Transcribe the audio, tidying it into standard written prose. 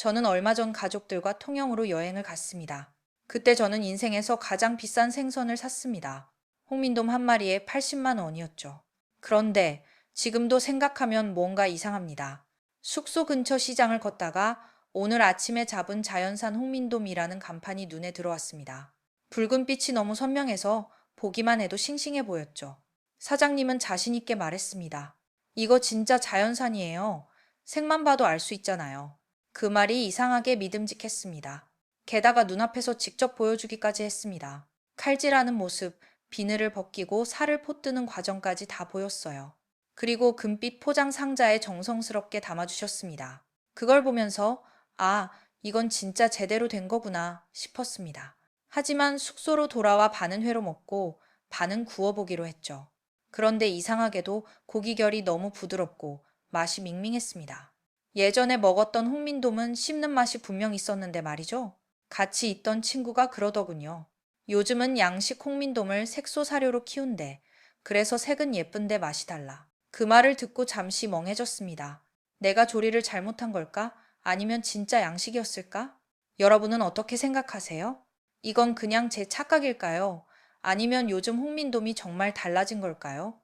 저는 얼마 전 가족들과 통영으로 여행을 갔습니다. 그때 저는 인생에서 가장 비싼 생선을 샀습니다. 홍민돔 한 마리에 80만 원이었죠. 그런데 지금도 생각하면 뭔가 이상합니다. 숙소 근처 시장을 걷다가 오늘 아침에 잡은 자연산 홍민돔이라는 간판이 눈에 들어왔습니다. 붉은 빛이 너무 선명해서 보기만 해도 싱싱해 보였죠. 사장님은 자신 있게 말했습니다. 이거 진짜 자연산이에요. 색만 봐도 알 수 있잖아요. 그 말이 이상하게 믿음직했습니다. 게다가 눈앞에서 직접 보여주기까지 했습니다. 칼질하는 모습, 비늘을 벗기고 살을 포뜨는 과정까지 다 보였어요. 그리고 금빛 포장 상자에 정성스럽게 담아주셨습니다. 그걸 보면서, 아, 이건 진짜 제대로 된 거구나 싶었습니다. 하지만 숙소로 돌아와 반은 회로 먹고 반은 구워보기로 했죠. 그런데 이상하게도 고기 결이 너무 부드럽고 맛이 밍밍했습니다. 예전에 먹었던 홍민돔은 씹는 맛이 분명 있었는데 말이죠. 같이 있던 친구가 그러더군요. 요즘은 양식 홍민돔을 색소 사료로 키운대. 그래서 색은 예쁜데 맛이 달라. 그 말을 듣고 잠시 멍해졌습니다. 내가 조리를 잘못한 걸까? 아니면 진짜 양식이었을까? 여러분은 어떻게 생각하세요? 이건 그냥 제 착각일까요? 아니면 요즘 홍민돔이 정말 달라진 걸까요?